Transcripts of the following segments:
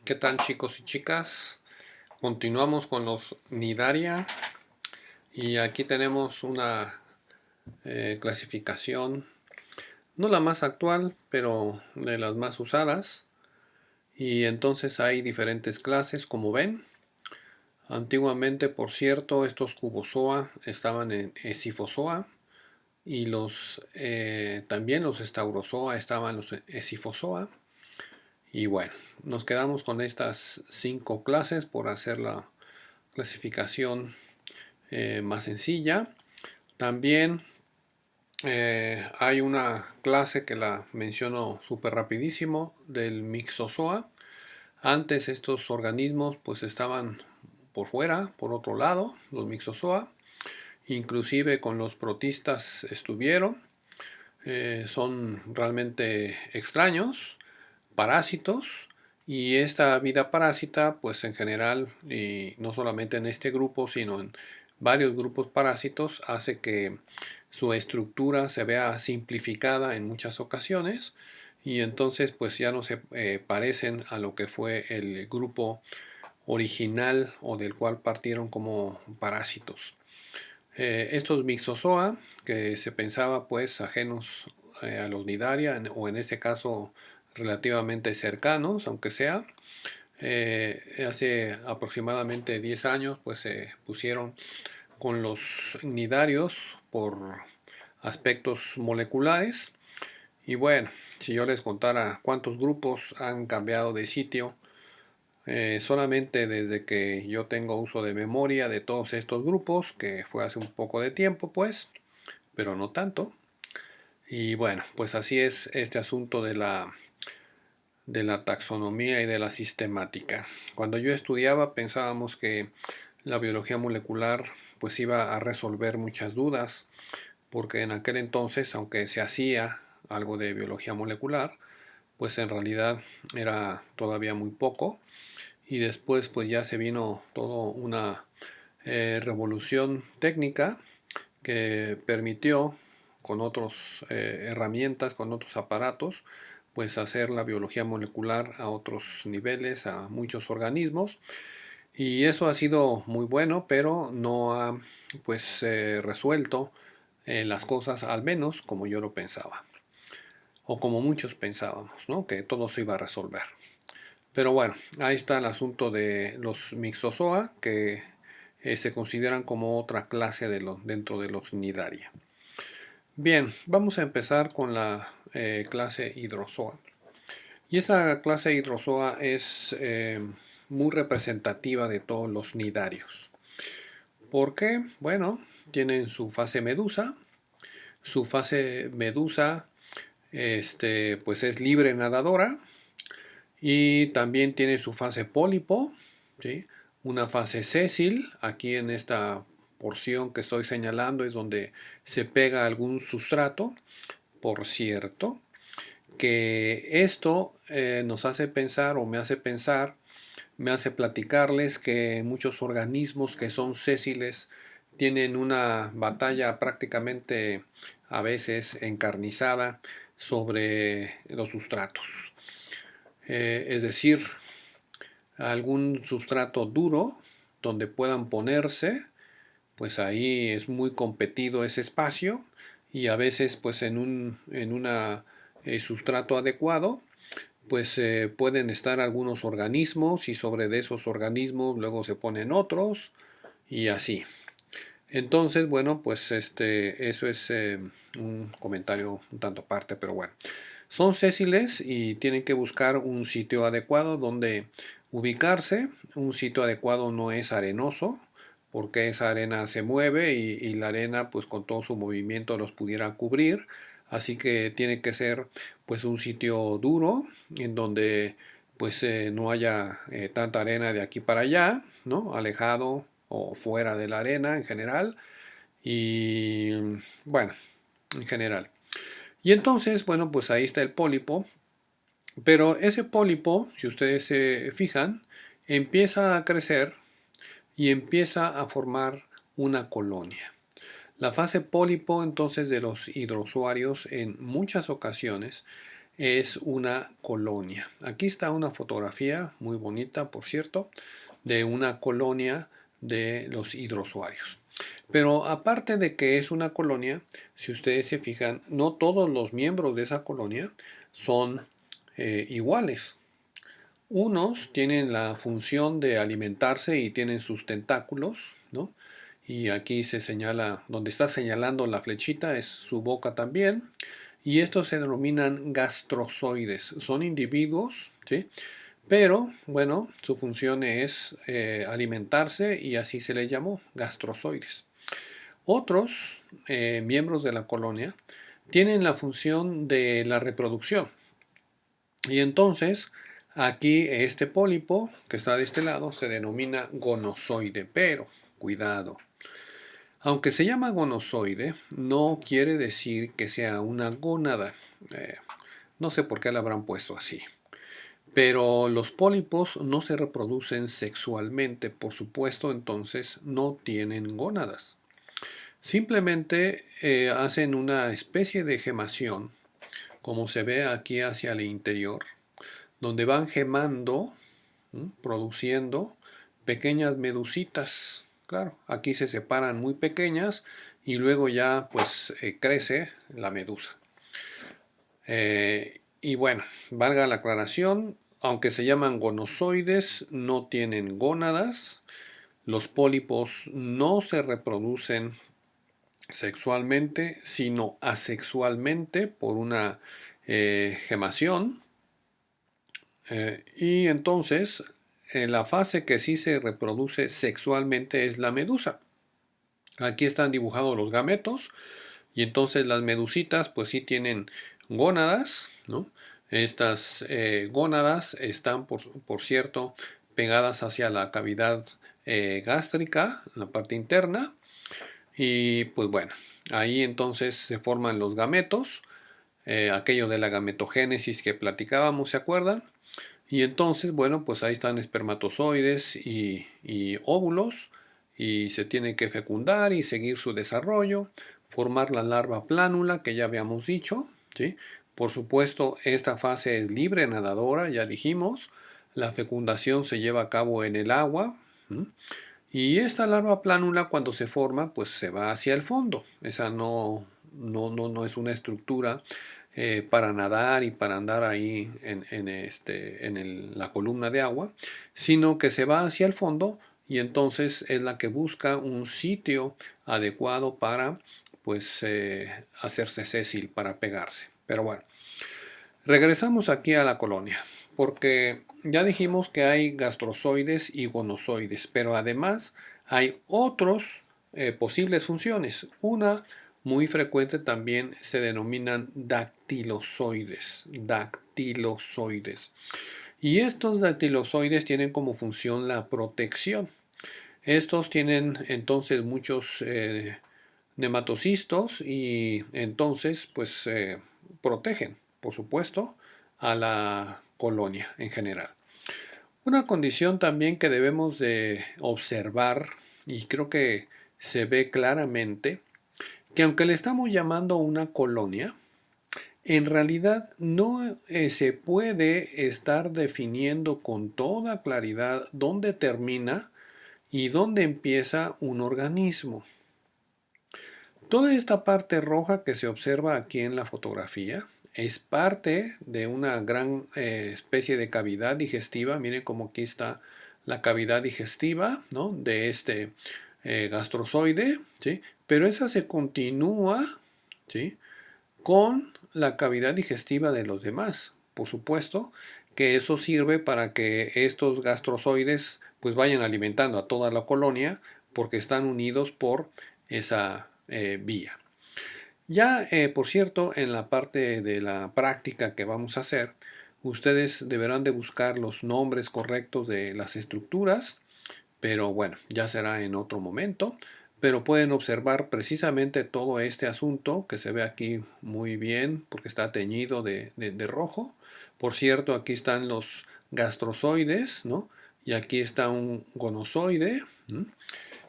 ¿Qué tal, chicos y chicas? Continuamos con los Nidaria y aquí tenemos una clasificación, no la más actual, pero de las más usadas. Y entonces hay diferentes clases, como ven. Antiguamente, por cierto, estos Cubozoa estaban en Esifozoa y también los Staurozoa estaban los Esifozoa. Y bueno, nos quedamos con estas 5 clases por hacer la clasificación más sencilla. También hay una clase que la menciono súper rapidísimo del Mixozoa. Antes estos organismos pues estaban por fuera, por otro lado, los Mixozoa. Inclusive con los protistas estuvieron. Son realmente extraños, parásitos. Y esta vida parásita, pues en general, y no solamente en este grupo, sino en varios grupos parásitos, hace que su estructura se vea simplificada en muchas ocasiones y entonces pues ya no se parecen a lo que fue el grupo original o del cual partieron como parásitos. Estos Mixozoa, que se pensaba pues ajenos a los Nidaria, o en este caso relativamente cercanos, aunque sea, hace aproximadamente 10 años pues se pusieron con los nidarios por aspectos moleculares. Y bueno, si yo les contara cuántos grupos han cambiado de sitio, solamente desde que yo tengo uso de memoria de todos estos grupos, que fue hace un poco de tiempo pues, pero no tanto. Y bueno, pues así es este asunto de la taxonomía y de la sistemática. Cuando yo estudiaba pensábamos que la biología molecular pues iba a resolver muchas dudas, porque en aquel entonces, aunque se hacía algo de biología molecular, pues en realidad era todavía muy poco. Y después pues ya se vino toda una revolución técnica que permitió con otras herramientas, con otros aparatos, pues hacer la biología molecular a otros niveles, a muchos organismos. Y eso ha sido muy bueno, pero no ha pues resuelto las cosas, al menos como yo lo pensaba, o como muchos pensábamos, ¿no? Que todo se iba a resolver. Pero bueno, ahí está el asunto de los Mixozoa, que se consideran como otra clase dentro de los Nidaria. Bien, vamos a empezar con la clase Hydrozoa. Y esta clase Hydrozoa es muy representativa de todos los nidarios. ¿Por qué? Bueno, tienen su fase medusa. Su fase medusa pues es libre nadadora. Y también tiene su fase pólipo, ¿sí? Una fase sésil. Aquí en esta porción que estoy señalando es donde se pega algún sustrato. Por cierto, que esto nos hace pensar o me hace platicarles que muchos organismos que son sésiles tienen una batalla prácticamente a veces encarnizada sobre los sustratos. Es decir, algún sustrato duro donde puedan ponerse, pues ahí es muy competido ese espacio y a veces pues en una sustrato adecuado pues pueden estar algunos organismos y sobre de esos organismos luego se ponen otros y así. Entonces, bueno, pues eso es un comentario un tanto aparte, pero bueno. Son sésiles y tienen que buscar un sitio adecuado donde ubicarse. Un sitio adecuado no es arenoso, porque esa arena se mueve y la arena, pues con todo su movimiento los pudiera cubrir. Así que tiene que ser, pues, un sitio duro en donde, pues, no haya tanta arena de aquí para allá, ¿no? Alejado o fuera de la arena en general. Y bueno, en general. Y entonces, bueno, pues ahí está el pólipo, pero ese pólipo, si ustedes se fijan, empieza a crecer y empieza a formar una colonia. La fase pólipo entonces de los hidrozoarios en muchas ocasiones es una colonia. Aquí está una fotografía muy bonita, por cierto, de una colonia de los hidrosuarios. Pero aparte de que es una colonia, si ustedes se fijan, no todos los miembros de esa colonia son iguales. Unos tienen la función de alimentarse y tienen sus tentáculos, ¿no? Y aquí se señala, donde está señalando la flechita es su boca también. Y estos se denominan gastrozoides. Son individuos, ¿sí? Pero, bueno, su función es alimentarse y así se les llamó, gastrozoides. Otros miembros de la colonia tienen la función de la reproducción. Y entonces, aquí este pólipo que está de este lado se denomina gonozoide, pero cuidado. Aunque se llama gonozoide, no quiere decir que sea una gónada. Eh, no sé por qué la habrán puesto así. Pero los pólipos no se reproducen sexualmente, por supuesto, entonces no tienen gónadas. Simplemente hacen una especie de gemación, como se ve aquí hacia el interior, donde van gemando, produciendo pequeñas medusitas. Claro, aquí se separan muy pequeñas y luego ya pues crece la medusa. Y bueno, valga la aclaración, aunque se llaman gonozoides, no tienen gónadas. Los pólipos no se reproducen sexualmente, sino asexualmente por una gemación. Y entonces, la fase que sí se reproduce sexualmente es la medusa. Aquí están dibujados los gametos y entonces las medusitas pues sí tienen gónadas, ¿no? Estas gónadas están, por cierto, pegadas hacia la cavidad gástrica, la parte interna. Y pues bueno, ahí entonces se forman los gametos, aquello de la gametogénesis que platicábamos, ¿se acuerdan? Y entonces, bueno, pues ahí están espermatozoides y óvulos y se tiene que fecundar y seguir su desarrollo, formar la larva plánula que ya habíamos dicho, ¿sí? Por supuesto, esta fase es libre nadadora, ya dijimos, la fecundación se lleva a cabo en el agua, ¿m? Y esta larva plánula cuando se forma, pues se va hacia el fondo. Esa no es una estructura para nadar y para andar ahí en la columna de agua, sino que se va hacia el fondo y entonces es la que busca un sitio adecuado para pues hacerse sésil, para pegarse. Pero bueno, regresamos aquí a la colonia, porque ya dijimos que hay gastrozoides y gonozoides, pero además hay otros posibles funciones. Una muy frecuente también se denominan dactilozoides. Dactilozoides. Y estos dactilozoides tienen como función la protección. Estos tienen entonces muchos nematocistos y entonces pues protegen, por supuesto, a la colonia en general. Una condición también que debemos de observar y creo que se ve claramente que aunque le estamos llamando una colonia, en realidad no se puede estar definiendo con toda claridad dónde termina y dónde empieza un organismo. Toda esta parte roja que se observa aquí en la fotografía es parte de una gran especie de cavidad digestiva. Miren cómo aquí está la cavidad digestiva, ¿no? De este gastrozoide, ¿sí? Pero esa se continúa, ¿sí? Con la cavidad digestiva de los demás. Por supuesto que eso sirve para que estos gastrozoides pues vayan alimentando a toda la colonia porque están unidos por esa vía. Ya, por cierto, en la parte de la práctica que vamos a hacer, ustedes deberán de buscar los nombres correctos de las estructuras, pero bueno, ya será en otro momento. Pero pueden observar precisamente todo este asunto que se ve aquí muy bien porque está teñido de rojo. Por cierto, aquí están los gastrozoides, ¿no? Y aquí está un gonozoide.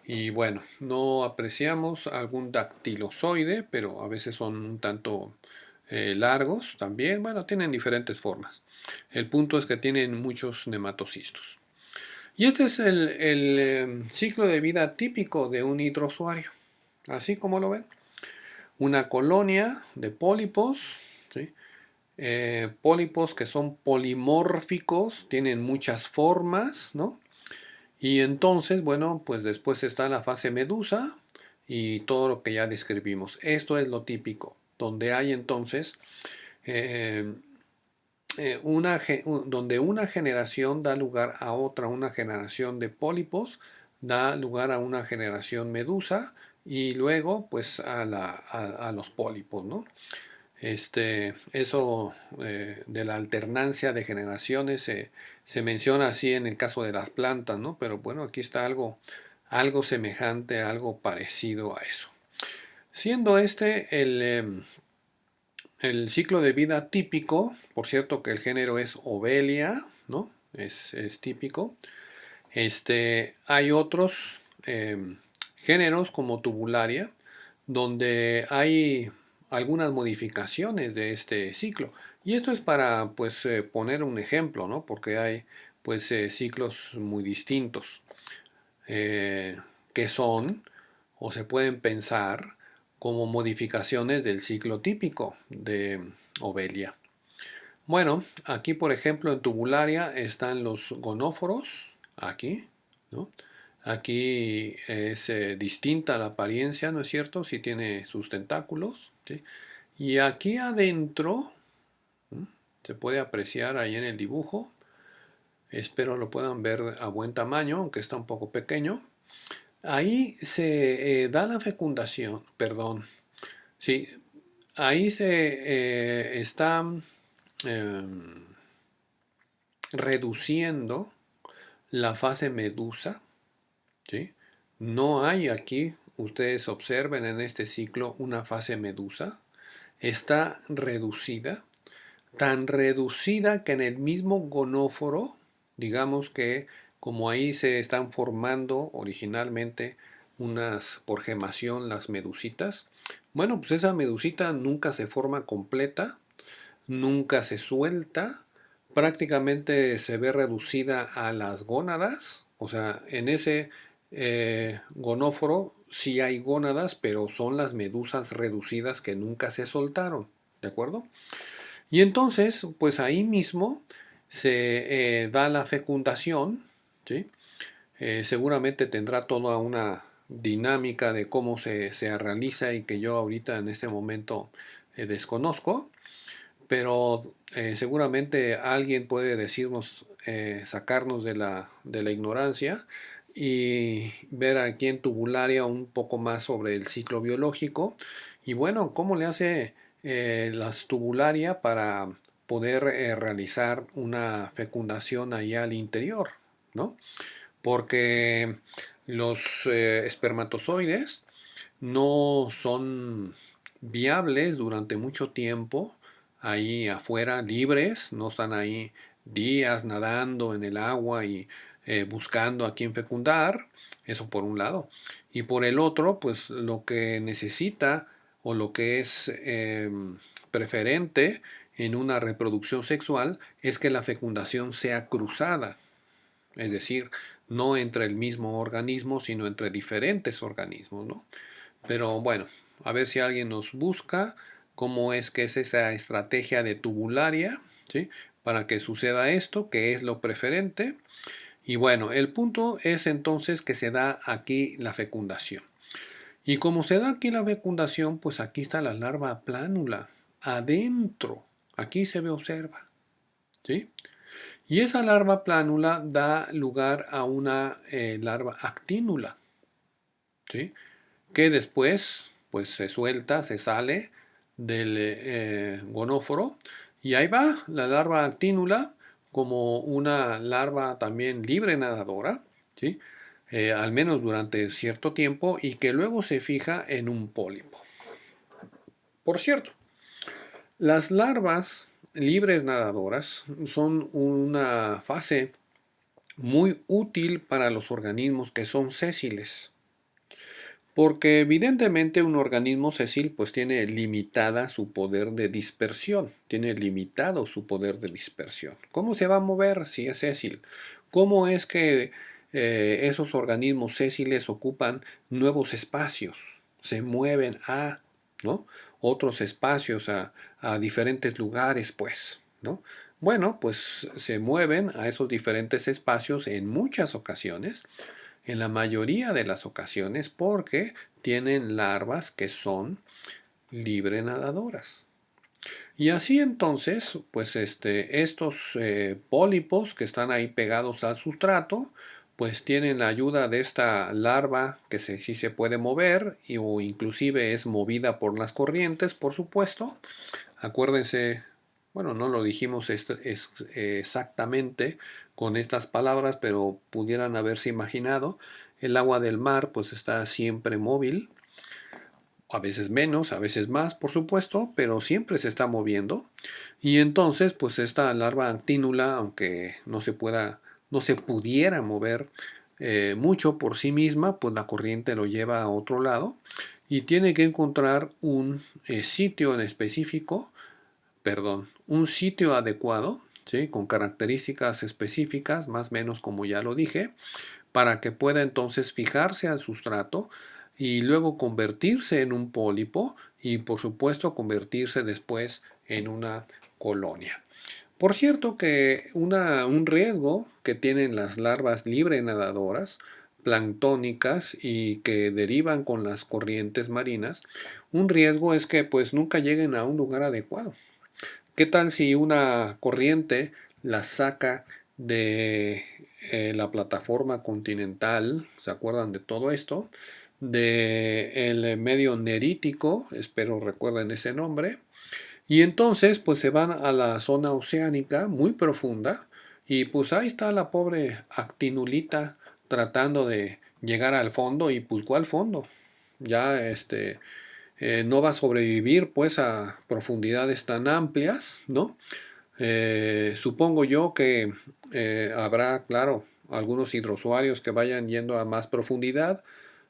Y bueno, no apreciamos algún dactilozoide, pero a veces son un tanto largos también. Bueno, tienen diferentes formas. El punto es que tienen muchos nematocistos. Y este es el ciclo de vida típico de un hidrosuario. Así como lo ven. Una colonia de pólipos, ¿sí? Pólipos que son polimórficos, tienen muchas formas, ¿no? Y entonces, bueno, pues después está la fase medusa y todo lo que ya describimos. Esto es lo típico, donde hay entonces eh, donde una generación da lugar a otra, una generación de pólipos da lugar a una generación medusa y luego pues a los pólipos, ¿no? Eso de la alternancia de generaciones se menciona así en el caso de las plantas, ¿no? Pero bueno, aquí está algo semejante, algo parecido a eso. Siendo este el ciclo de vida típico, por cierto que el género es Ovelia, ¿no? Es típico. Hay otros géneros como Tubularia, donde hay algunas modificaciones de este ciclo. Y esto es para pues poner un ejemplo, ¿no? Porque hay pues ciclos muy distintos eh, que son o se pueden pensar como modificaciones del ciclo típico de Ovelia. Bueno, aquí por ejemplo en Tubularia están los gonóforos, aquí, ¿no? Aquí es distinta la apariencia, ¿no es cierto? Si tiene sus tentáculos, ¿sí? Y aquí adentro, ¿m? Se puede apreciar ahí en el dibujo, espero lo puedan ver a buen tamaño, aunque está un poco pequeño. Ahí se da la fecundación, perdón, sí, ahí se está em, reduciendo la fase medusa, ¿sí? No hay aquí, ustedes observen en este ciclo una fase medusa, está reducida, tan reducida que en el mismo gonóforo, digamos que como ahí se están formando originalmente unas por gemación las medusitas, bueno, pues esa medusita nunca se forma completa, nunca se suelta, prácticamente se ve reducida a las gónadas, o sea, en ese gonóforo sí hay gónadas, pero son las medusas reducidas que nunca se soltaron, ¿de acuerdo? Y entonces, pues ahí mismo se da la fecundación, ¿sí? Seguramente tendrá toda una dinámica de cómo se realiza y que yo ahorita en este momento desconozco, pero seguramente alguien puede decirnos, sacarnos de la ignorancia y ver aquí en Tubularia un poco más sobre el ciclo biológico y bueno, cómo le hace las tubularia para poder realizar una fecundación allá al interior, ¿no? Porque los espermatozoides no son viables durante mucho tiempo ahí afuera libres, no están ahí días nadando en el agua y buscando a quién fecundar, eso por un lado. Y por el otro, pues lo que necesita o lo que es preferente en una reproducción sexual es que la fecundación sea cruzada, es decir, no entre el mismo organismo, sino entre diferentes organismos, ¿no? Pero bueno, a ver si alguien nos busca cómo es que es esa estrategia de tubularia, ¿sí? Para que suceda esto, que es lo preferente. Y bueno, el punto es entonces que se da aquí la fecundación. Y como se da aquí la fecundación, pues aquí está la larva plánula, adentro. Aquí se ve, observa, ¿sí? Y esa larva plánula da lugar a una larva actínula, ¿sí? Que después pues se suelta, se sale del gonóforo y ahí va la larva actínula como una larva también libre nadadora, ¿sí? Al menos durante cierto tiempo y que luego se fija en un pólipo. Por cierto, las larvas libres nadadoras son una fase muy útil para los organismos que son sésiles. Porque evidentemente un organismo sésil pues tiene limitada su poder de dispersión, tiene limitado su poder de dispersión. ¿Cómo se va a mover si es sésil? ¿Cómo es que esos organismos sésiles ocupan nuevos espacios? Se mueven a, ¿no? Otros espacios, a diferentes lugares, pues, ¿no? Bueno, pues se mueven a esos diferentes espacios en muchas ocasiones, en la mayoría de las ocasiones, porque tienen larvas que son libre nadadoras. Y así entonces, pues estos pólipos que están ahí pegados al sustrato, pues tienen la ayuda de esta larva que sí se puede mover o inclusive es movida por las corrientes, por supuesto. Acuérdense, bueno, no lo dijimos exactamente con estas palabras, pero pudieran haberse imaginado. El agua del mar pues está siempre móvil, a veces menos, a veces más, por supuesto, pero siempre se está moviendo. Y entonces, pues esta larva actínula, aunque no se pudiera mover mucho por sí misma, pues la corriente lo lleva a otro lado y tiene que encontrar un sitio en específico, perdón, un sitio adecuado, ¿sí? Con características específicas, más o menos como ya lo dije, para que pueda entonces fijarse al sustrato y luego convertirse en un pólipo y por supuesto convertirse después en una colonia. Por cierto que un riesgo que tienen las larvas libre nadadoras, planctónicas y que derivan con las corrientes marinas, un riesgo es que pues nunca lleguen a un lugar adecuado. ¿Qué tal si una corriente la saca de la plataforma continental? ¿Se acuerdan de todo esto? De el medio nerítico, espero recuerden ese nombre. Y entonces pues se van a la zona oceánica muy profunda y pues ahí está la pobre actinulita tratando de llegar al fondo y pues ¿cuál fondo? Ya no va a sobrevivir pues a profundidades tan amplias, ¿no? Supongo yo que habrá, claro, algunos hidrosuarios que vayan yendo a más profundidad.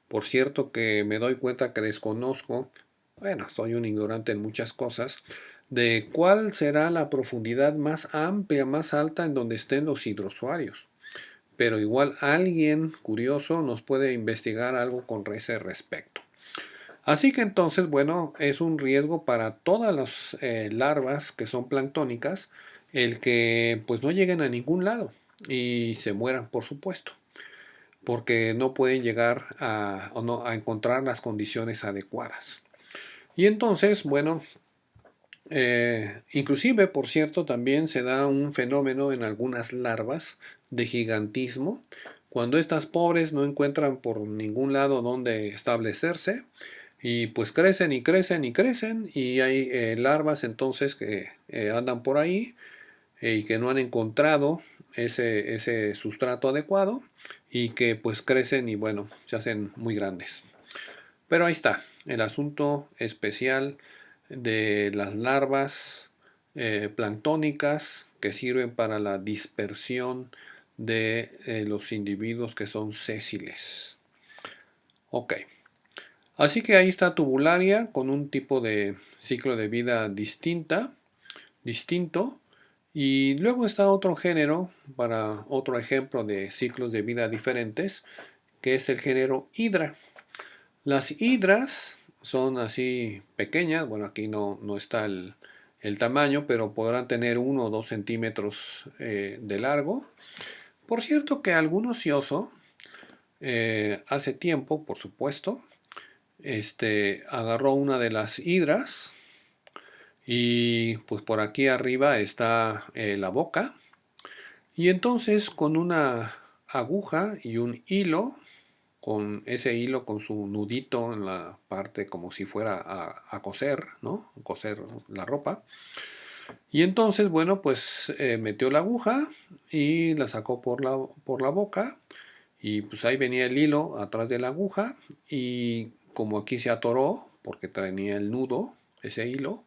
Por cierto que me doy cuenta que desconozco, bueno, soy un ignorante en muchas cosas, de cuál será la profundidad más amplia, más alta en donde estén los hidrosuarios. Pero igual alguien curioso nos puede investigar algo con ese respecto. Así que entonces, bueno, es un riesgo para todas las larvas que son planctónicas el que pues no lleguen a ningún lado y se mueran, por supuesto, porque no pueden llegar o no, a encontrar las condiciones adecuadas. Y entonces, bueno, inclusive, por cierto, también se da un fenómeno en algunas larvas de gigantismo, cuando estas pobres no encuentran por ningún lado donde establecerse y pues crecen y crecen y crecen y hay larvas entonces que andan por ahí y que no han encontrado ese sustrato adecuado y que pues crecen y bueno, se hacen muy grandes. Pero ahí está, el asunto especial de las larvas planctónicas que sirven para la dispersión de los individuos que son sésiles. Ok, así que ahí está Tubularia con un tipo de ciclo de vida distinto. Y luego está otro género, para otro ejemplo de ciclos de vida diferentes, que es el género Hydra. Las hidras son así pequeñas, bueno aquí no está el tamaño, pero podrán tener 1 o 2 centímetros de largo. Por cierto que algún ocioso, hace tiempo, por supuesto, agarró una de las hidras y pues por aquí arriba está la boca y entonces con una aguja y un hilo, con ese hilo con su nudito en la parte como si fuera a coser, ¿no? Coser la ropa. Y entonces, bueno, pues metió la aguja y la sacó por la boca y pues ahí venía el hilo atrás de la aguja y como aquí se atoró, porque tenía el nudo, ese hilo,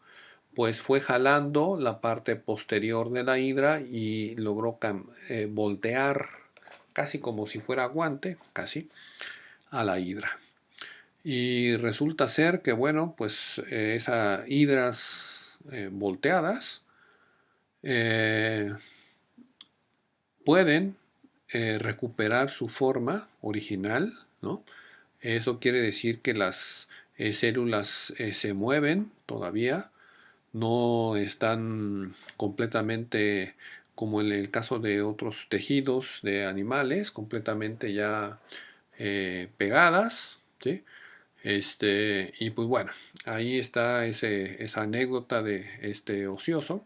pues fue jalando la parte posterior de la hidra y logró voltear casi como si fuera guante, casi, a la hidra. Y resulta ser que, bueno, pues esas hidras volteadas eh, pueden recuperar su forma original, ¿no? Eso quiere decir que las células se mueven todavía, no están completamente, como en el caso de otros tejidos de animales, completamente ya pegadas, ¿sí? Y pues bueno, ahí está esa anécdota de este ocioso,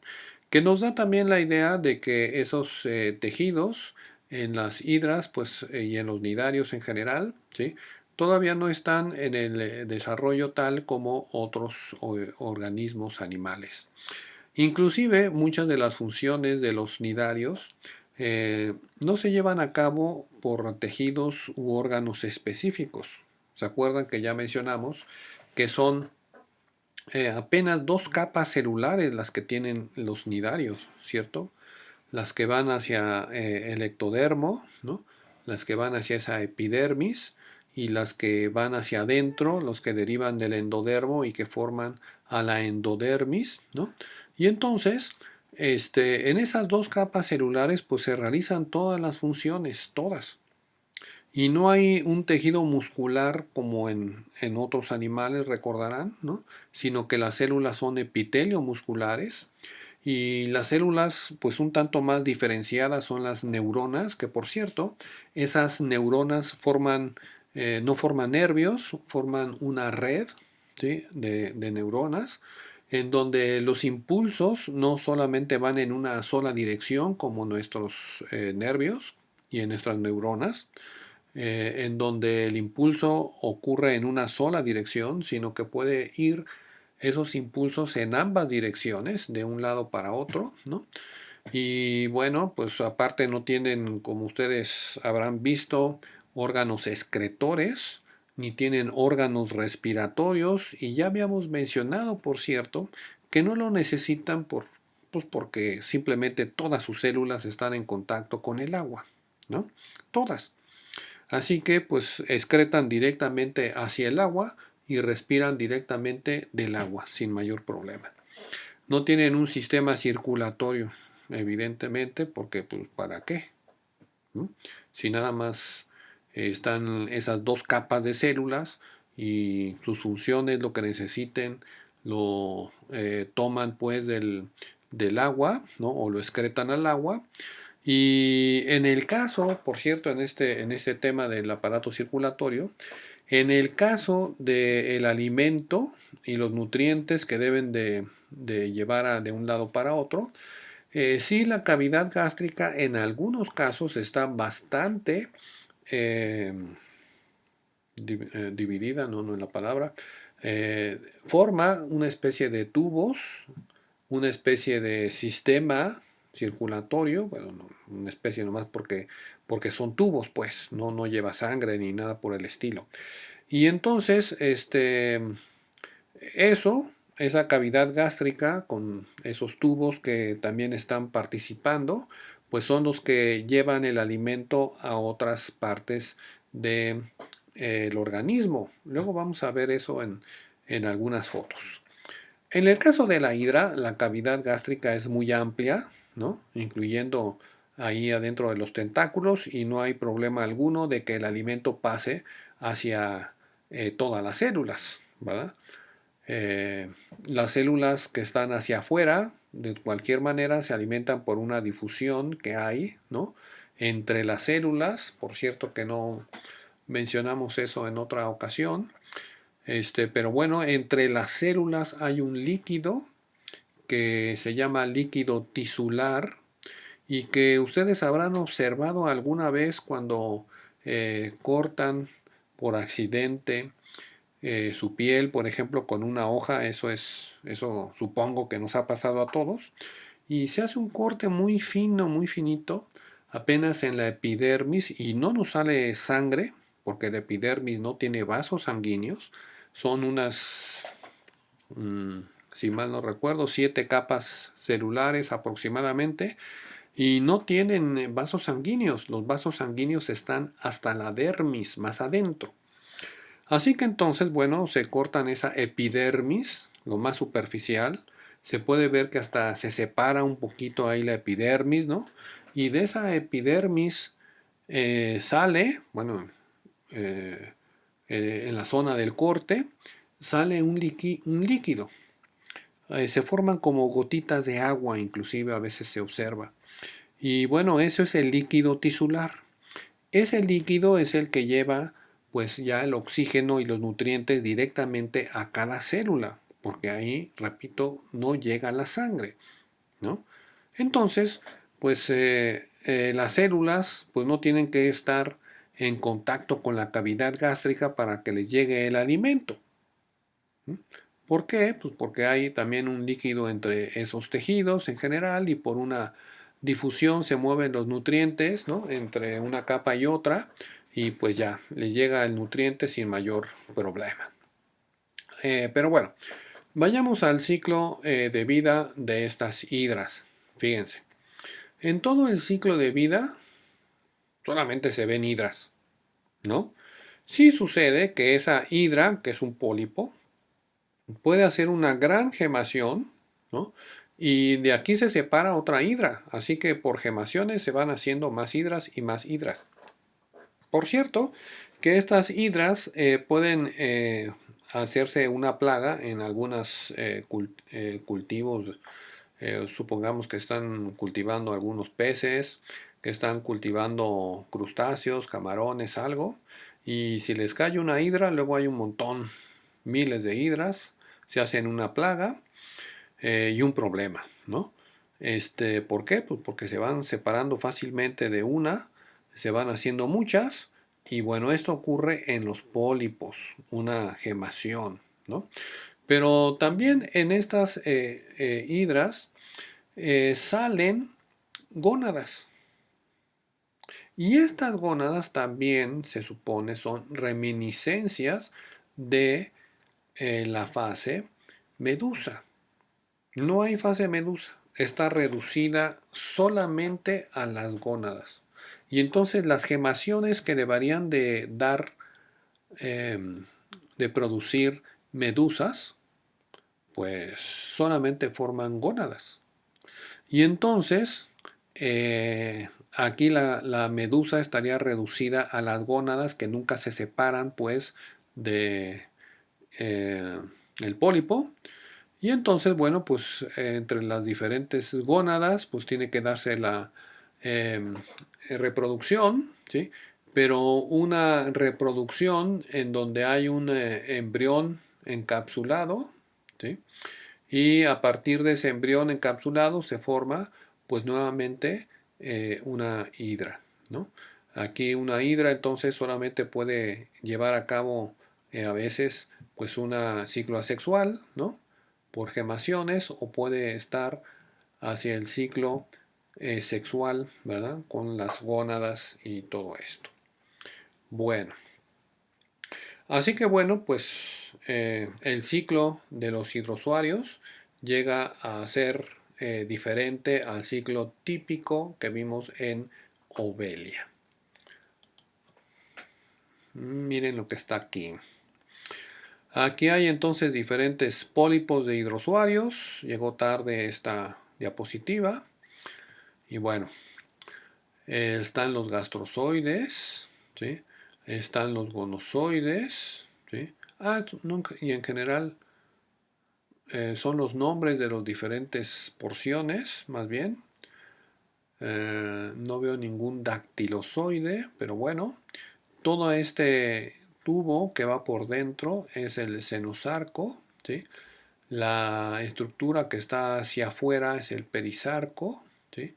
que nos da también la idea de que esos tejidos en las hidras pues, y en los nidarios en general, ¿sí? Todavía no están en el desarrollo tal como otros organismos animales. Inclusive muchas de las funciones de los nidarios no se llevan a cabo por tejidos u órganos específicos. ¿Se acuerdan que ya mencionamos que son apenas dos capas celulares las que tienen los nidarios, ¿cierto? Las que van hacia el ectodermo, ¿no? Las que van hacia esa epidermis y las que van hacia adentro, los que derivan del endodermo y que forman a la endodermis, ¿no? Y entonces, en esas dos capas celulares, pues se realizan todas las funciones, todas. Y no hay un tejido muscular como en otros animales, recordarán, ¿no? Sino que las células son epitelio musculares y las células, pues un tanto más diferenciadas son las neuronas, que por cierto, esas neuronas no forman nervios, forman una red, ¿sí? de neuronas, en donde los impulsos no solamente van en una sola dirección como nuestros nervios y en nuestras neuronas, en donde el impulso ocurre en una sola dirección, sino que puede ir esos impulsos en ambas direcciones, de un lado para otro, ¿no? Y bueno, pues aparte no tienen, como ustedes habrán visto, órganos excretores, ni tienen órganos respiratorios, y ya habíamos mencionado, por cierto, que no lo necesitan pues porque simplemente todas sus células están en contacto con el agua, ¿no? Todas. Así que pues excretan directamente hacia el agua y respiran directamente del agua sin mayor problema. No tienen un sistema circulatorio, evidentemente, porque pues ¿para qué? ¿No? Si nada más están esas dos capas de células y sus funciones, lo que necesiten, lo toman pues del agua, ¿no? O lo excretan al agua. Y en el caso, por cierto, en este tema del aparato circulatorio, en el caso del alimento y los nutrientes que deben de llevar de un lado para otro, sí la cavidad gástrica en algunos casos está bastante eh, dividida, no es la palabra, forma una especie de tubos, una especie de sistema circulatorio, bueno, una especie nomás porque son tubos, pues, no lleva sangre ni nada por el estilo. Y entonces, esa cavidad gástrica con esos tubos que también están participando, pues son los que llevan el alimento a otras partes del organismo. Luego vamos a ver eso en algunas fotos. En el caso de la hidra, la cavidad gástrica es muy amplia, ¿no? Incluyendo ahí adentro de los tentáculos y no hay problema alguno de que el alimento pase hacia todas las células, ¿verdad? Eh, las células que están hacia afuera, de cualquier manera, se alimentan por una difusión que hay, ¿no? Entre las células, por cierto que no mencionamos eso en otra ocasión, pero bueno, entre las células hay un líquido que se llama líquido tisular y que ustedes habrán observado alguna vez cuando cortan por accidente su piel, por ejemplo, con una hoja, eso supongo que nos ha pasado a todos, y se hace un corte muy fino, muy finito, apenas en la epidermis y no nos sale sangre, porque la epidermis no tiene vasos sanguíneos, son unas, mm, si mal no recuerdo, 7 capas celulares aproximadamente, y no tienen vasos sanguíneos, los vasos sanguíneos están hasta la dermis, más adentro. Así que entonces, bueno, se cortan esa epidermis, lo más superficial. Se puede ver que hasta se separa un poquito ahí la epidermis, ¿no? Y de esa epidermis sale, bueno, eh, en la zona del corte, sale un líquido. Se forman como gotitas de agua, inclusive a veces se observa. Y bueno, eso es el líquido tisular. Ese líquido es el que lleva pues ya el oxígeno y los nutrientes directamente a cada célula, porque ahí, repito, no llega la sangre, ¿no? Entonces, pues las células pues no tienen que estar en contacto con la cavidad gástrica para que les llegue el alimento. ¿Por qué? Pues porque hay también un líquido entre esos tejidos en general y por una difusión se mueven los nutrientes, ¿no? Entre una capa y otra y pues ya les llega el nutriente sin mayor problema. Pero bueno, vayamos al ciclo de vida de estas hidras. Fíjense, en todo el ciclo de vida solamente se ven hidras, ¿no? Sí sucede que esa hidra, que es un pólipo, puede hacer una gran gemación, ¿no? Y de aquí se separa otra hidra, así que por gemaciones se van haciendo más hidras y más hidras. Por cierto, que estas hidras pueden hacerse una plaga en algunos cultivos. Supongamos que están cultivando algunos peces, que están cultivando crustáceos, camarones, algo, y si les cae una hidra, luego hay un montón, miles de hidras, se hacen una plaga y un problema, ¿no? ¿Por qué? Pues porque se van separando fácilmente de una, se van haciendo muchas, y bueno, esto ocurre en los pólipos, una gemación, ¿no? Pero también en estas hidras salen gónadas. Y estas gónadas también se supone son reminiscencias de la fase medusa. No hay fase medusa, está reducida solamente a las gónadas. Y entonces las gemaciones que deberían de dar, de producir medusas, pues solamente forman gónadas. Y entonces aquí la medusa estaría reducida a las gónadas que nunca se separan pues de eh, el pólipo. Y entonces, bueno, pues entre las diferentes gónadas, pues tiene que darse la em, reproducción, ¿sí? Pero una reproducción en donde hay un embrión encapsulado, ¿sí? Y a partir de ese embrión encapsulado se forma, pues nuevamente una hidra, ¿no? Aquí una hidra entonces solamente puede llevar a cabo a veces pues una ciclo asexual, ¿no? Por gemaciones o puede estar hacia el ciclo sexual, ¿verdad? Con las gónadas y todo esto. Bueno, así que bueno, pues el ciclo de los hidrosuarios llega a ser diferente al ciclo típico que vimos en Ovelia. Miren lo que está aquí. Aquí hay entonces diferentes pólipos de hidrosuarios. Llegó tarde esta diapositiva. Y bueno, están los gastrozoides, ¿sí? Están los gonozoides, ¿sí? Y en general son los nombres de las diferentes porciones, más bien. No veo ningún dactilozoide, pero bueno, todo este tubo que va por dentro es el senosarco, ¿sí? La estructura que está hacia afuera es el perisarco, ¿sí?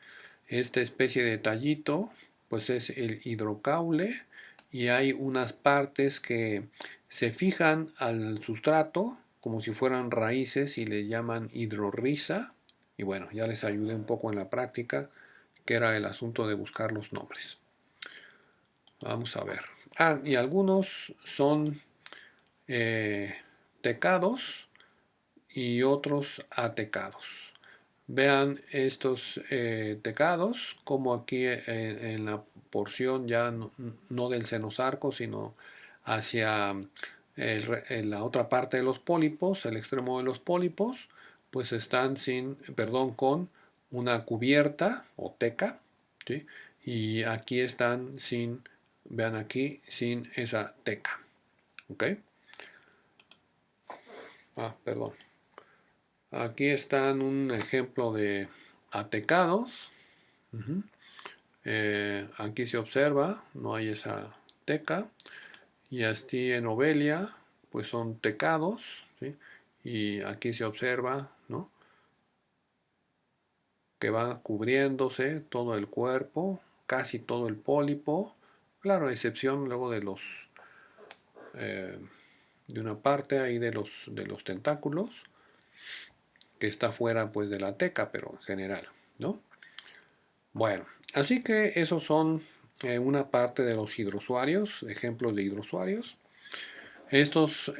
Esta especie de tallito, pues es el hidrocaule y hay unas partes que se fijan al sustrato como si fueran raíces y le llaman hidrorriza. Y bueno, ya les ayudé un poco en la práctica, que era el asunto de buscar los nombres. Vamos a ver. Y algunos son tecados y otros atecados. Vean estos tecados, como aquí en la porción ya no del senosarco, sino hacia la otra parte de los pólipos, el extremo de los pólipos, pues están con una cubierta o teca, ¿sí? Y aquí están vean aquí, sin esa teca, ¿ok? Perdón. Aquí están un ejemplo de atecados. Ujú. Aquí se observa, no hay esa teca. Y así en Ovelia, pues son tecados, ¿sí? Y aquí se observa, ¿no? Que va cubriéndose todo el cuerpo, casi todo el pólipo, claro, a excepción luego eh, de una parte ahí de los tentáculos, que está fuera pues de la teca, pero en general, ¿no? Bueno, así que esos son una parte de los hidrosuarios, ejemplos de hidrosuarios. Estos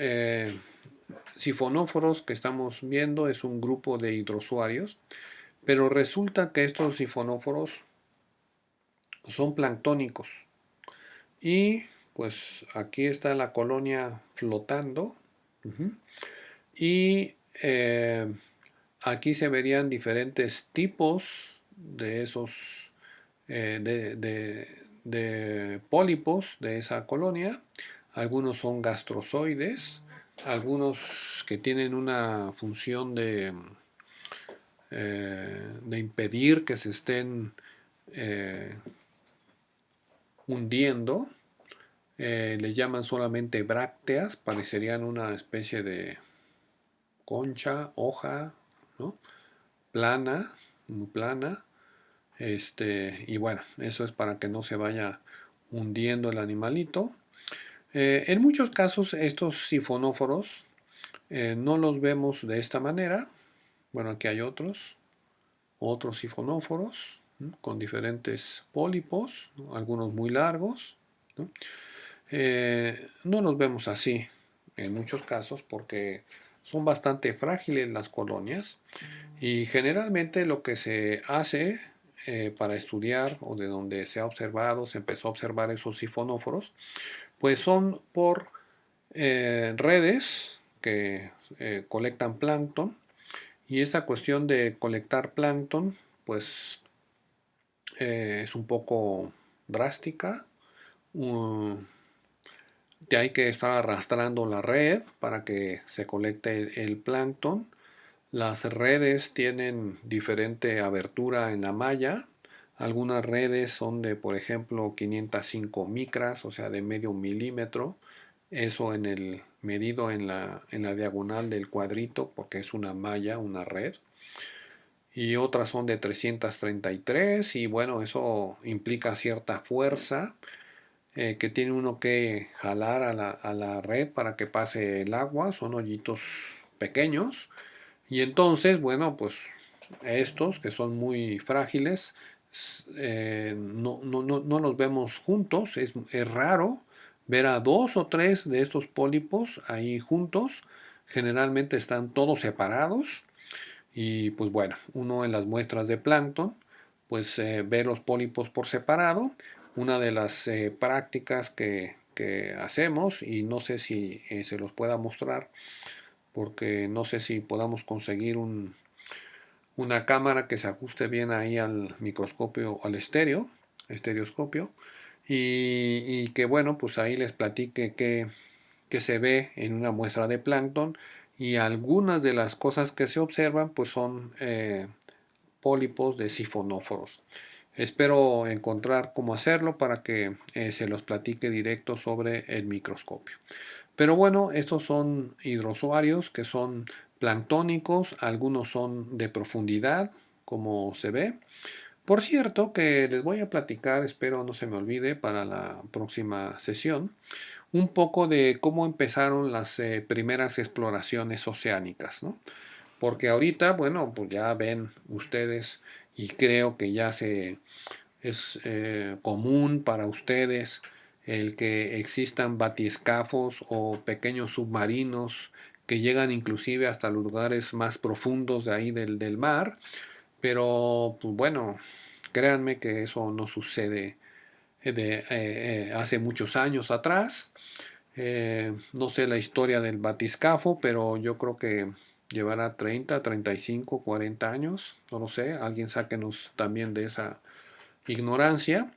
sifonóforos que estamos viendo es un grupo de hidrosuarios, pero resulta que estos sifonóforos son planctónicos. Y pues aquí está la colonia flotando. Ujú. Y aquí se verían diferentes tipos de esos de pólipos de esa colonia. Algunos son gastrozoides, algunos que tienen una función de impedir que se estén eh, hundiendo. Les llaman solamente brácteas, parecerían una especie de concha, hoja, ¿no? Plana, muy plana. Y bueno, eso es para que no se vaya hundiendo el animalito. En muchos casos estos sifonóforos no los vemos de esta manera. Bueno, aquí hay otros sifonóforos, ¿no? Con diferentes pólipos, ¿no? Algunos muy largos, ¿no? No los vemos así en muchos casos porque son bastante frágiles las colonias y generalmente lo que se hace para estudiar o de donde se ha observado, se empezó a observar esos sifonóforos, pues son por redes que colectan plancton y esa cuestión de colectar plancton pues es un poco drástica. Uh, Ya hay que estar arrastrando la red para que se colecte el plancton. Las redes tienen diferente abertura en la malla. Algunas redes son de, por ejemplo, 505 micras, o sea, de medio milímetro. Eso medido en la diagonal del cuadrito, porque es una malla, una red. Y otras son de 333 y bueno, eso implica cierta fuerza que tiene uno que jalar a la red para que pase el agua, son hoyitos pequeños. Y entonces, bueno, pues estos que son muy frágiles, no los vemos juntos, es raro ver a dos o tres de estos pólipos ahí juntos, generalmente están todos separados y pues bueno, uno en las muestras de plancton, pues ve los pólipos por separado. Una de las prácticas que hacemos, y no sé si se los pueda mostrar, porque no sé si podamos conseguir una cámara que se ajuste bien ahí al microscopio, al estereoscopio, y que bueno, pues ahí les platique que se ve en una muestra de plancton y algunas de las cosas que se observan pues son pólipos de sifonóforos. Espero encontrar cómo hacerlo para que se los platique directo sobre el microscopio. Pero bueno, estos son hidrosuarios que son planctónicos, algunos son de profundidad, como se ve. Por cierto, que les voy a platicar, espero no se me olvide para la próxima sesión, un poco de cómo empezaron las primeras exploraciones oceánicas, ¿no? Porque ahorita, bueno, pues ya ven ustedes y creo que ya es común para ustedes el que existan batiscafos o pequeños submarinos que llegan inclusive hasta los lugares más profundos de ahí del mar, pero pues bueno, créanme que eso no sucede hace muchos años atrás. No sé la historia del batiscafo, pero yo creo que llevará 30, 35, 40 años, no lo sé, alguien sáquenos también de esa ignorancia.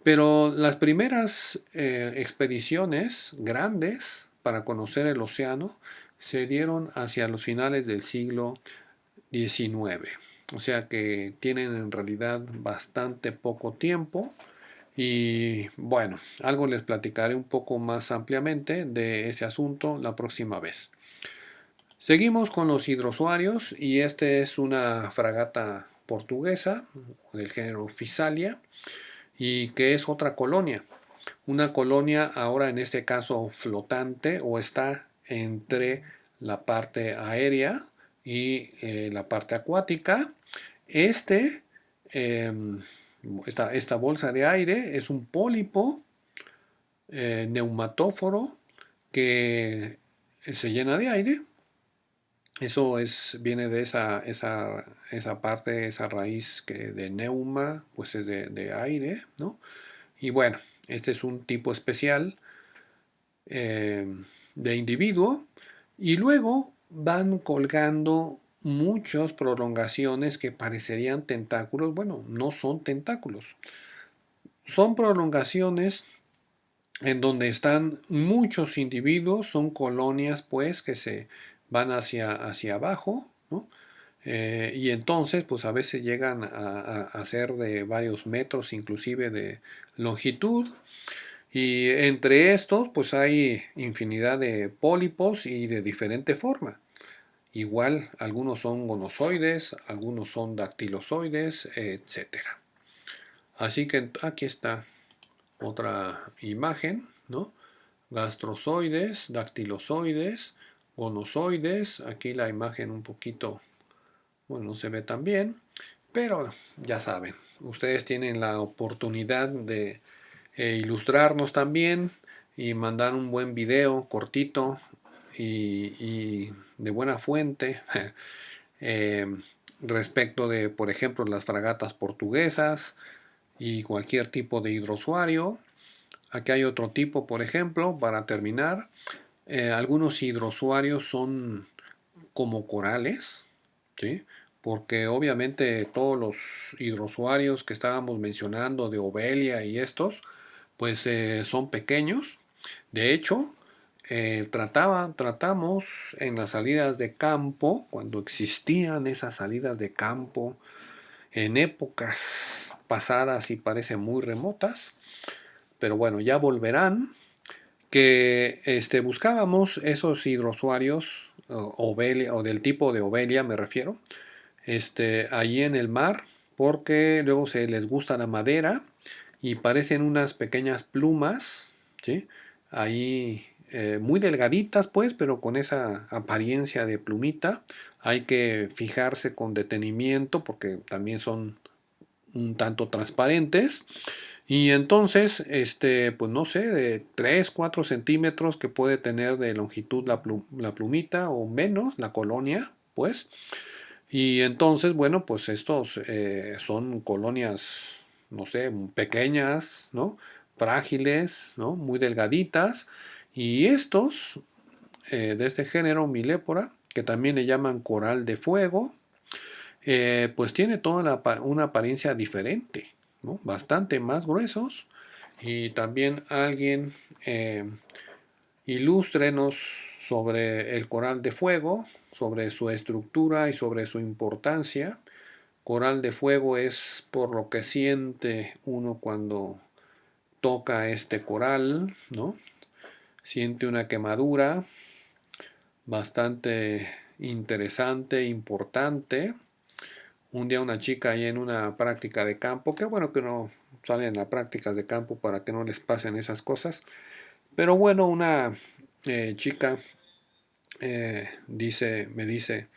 Pero las primeras expediciones grandes para conocer el océano se dieron hacia los finales del siglo XIX. O sea que tienen en realidad bastante poco tiempo. Y bueno, algo les platicaré un poco más ampliamente de ese asunto la próxima vez. Seguimos con los hidrosuarios y este es una fragata portuguesa del género Fisalia y que es otra colonia. Una colonia ahora en este caso flotante o está entre la parte aérea y la parte acuática. Este, eh, esta bolsa de aire es un pólipo neumatóforo que se llena de aire. Eso viene de esa parte, esa raíz que de neuma, pues es de aire, ¿no? Y bueno, este es un tipo especial eh, de individuo. Y luego van colgando muchas prolongaciones que parecerían tentáculos. Bueno, no son tentáculos. Son prolongaciones en donde están muchos individuos, son colonias pues que se van hacia abajo, ¿no? Y entonces pues a veces llegan a ser de varios metros inclusive de longitud y entre estos pues hay infinidad de pólipos y de diferente forma. Igual algunos son gonozoides, algunos son dactilozoides, etcétera. Así que aquí está otra imagen, ¿no? Gastrozoides, dactilozoides, gonozoides. Aquí la imagen un poquito, bueno, no se ve tan bien, pero ya saben, ustedes tienen la oportunidad de ilustrarnos también y mandar un buen video cortito y de buena fuente eh, respecto de, por ejemplo, las fragatas portuguesas y cualquier tipo de hidrosuario. Aquí hay otro tipo, por ejemplo, para terminar. Algunos hidrosuarios son como corales, ¿sí? Porque obviamente todos los hidrosuarios que estábamos mencionando de Obelia y estos, pues son pequeños. De hecho, tratamos en las salidas de campo, cuando existían esas salidas de campo, en épocas pasadas y parecen muy remotas, pero bueno, ya volverán, que buscábamos esos hidrosuarios, Obelia, o del tipo de Obelia me refiero, allí en el mar, porque luego se les gusta la madera y parecen unas pequeñas plumas, ¿sí? Ahí muy delgaditas pues, pero con esa apariencia de plumita. Hay que fijarse con detenimiento porque también son un tanto transparentes. Y entonces, pues no sé, de 3 4 centímetros que puede tener de longitud la plumita o menos, la colonia, pues. Y entonces, bueno, pues estos son colonias, no sé, pequeñas, ¿no? Frágiles, ¿no? Muy delgaditas. Y estos, de este género, Milépora, que también le llaman coral de fuego, pues tiene toda una apariencia diferente, ¿no? Bastante más gruesos. Y también alguien ilústrenos sobre el coral de fuego, sobre su estructura y sobre su importancia. Coral de fuego es por lo que siente uno cuando toca este coral, ¿no? Siente una quemadura bastante interesante, importante. Un día una chica ahí en una práctica de campo, qué bueno que no salen a prácticas de campo para que no les pasen esas cosas, pero bueno, una chica me dice,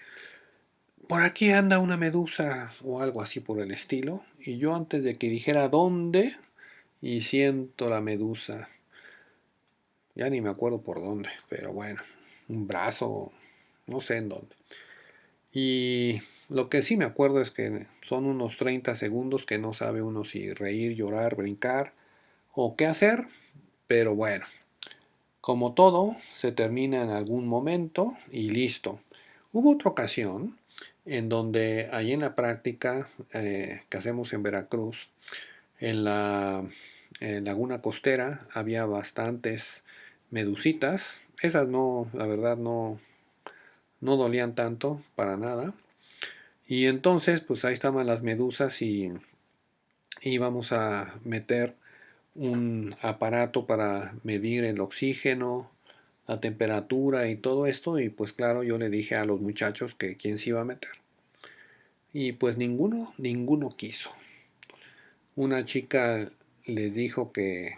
por aquí anda una medusa o algo así por el estilo, y yo antes de que dijera dónde, y siento la medusa, ya ni me acuerdo por dónde, pero bueno, un brazo, no sé en dónde. Y lo que sí me acuerdo es que son unos 30 segundos que no sabe uno si reír, llorar, brincar o qué hacer, pero bueno, como todo, se termina en algún momento y listo. Hubo otra ocasión en donde ahí en la práctica que hacemos en Veracruz, en la laguna costera, había bastantes medusitas. Esas no, la verdad no dolían tanto para nada. Y entonces, pues ahí estaban las medusas y íbamos a meter un aparato para medir el oxígeno, la temperatura y todo esto. Y pues claro, yo le dije a los muchachos que quién se iba a meter. Y pues ninguno quiso. Una chica les dijo que,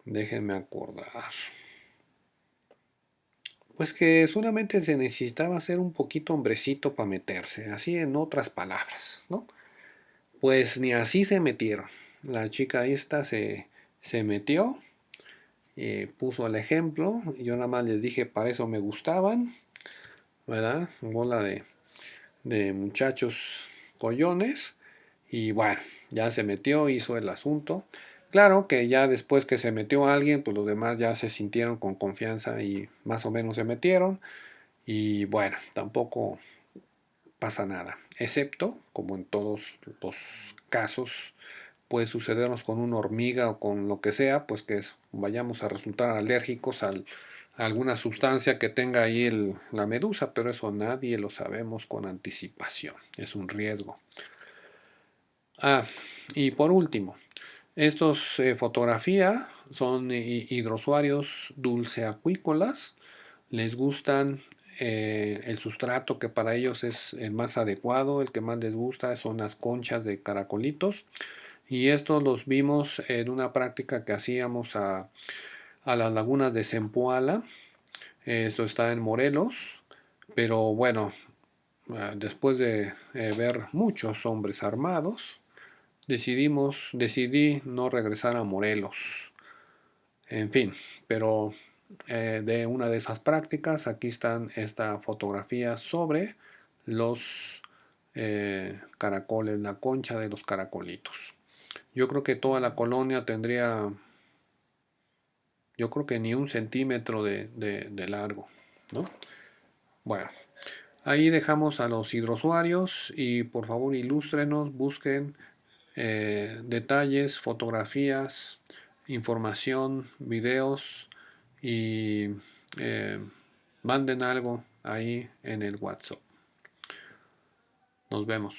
déjenme acordar, pues que solamente se necesitaba ser un poquito hombrecito para meterse, así en otras palabras, ¿no? Pues ni así se metieron. La chica esta se metió, puso el ejemplo. Yo nada más les dije, para eso me gustaban, ¿verdad? Bola de muchachos collones. Y bueno, ya se metió, hizo el asunto. Claro que ya después que se metió alguien, pues los demás ya se sintieron con confianza y más o menos se metieron. Y bueno, tampoco pasa nada, excepto, como en todos los casos, puede sucedernos con una hormiga o con lo que sea, pues que vayamos a resultar alérgicos a alguna sustancia que tenga ahí la medusa, pero eso nadie lo sabemos con anticipación, es un riesgo. Ah, y por último, estos fotografía son hidrosuarios dulceacuícolas. Les gustan el sustrato que para ellos es el más adecuado, el que más les gusta son las conchas de caracolitos. Y estos los vimos en una práctica que hacíamos a las lagunas de Zempoala. Esto está en Morelos. Pero bueno, después de ver muchos hombres armados, decidí no regresar a Morelos. En fin, pero de una de esas prácticas, aquí están esta fotografía sobre los caracoles, la concha de los caracolitos. Yo creo que toda la colonia tendría, yo creo que ni un centímetro de largo, ¿no? Bueno, ahí dejamos a los hidrosuarios y por favor ilústrenos, busquen detalles, fotografías, información, videos y eh, manden algo ahí en el WhatsApp. Nos vemos.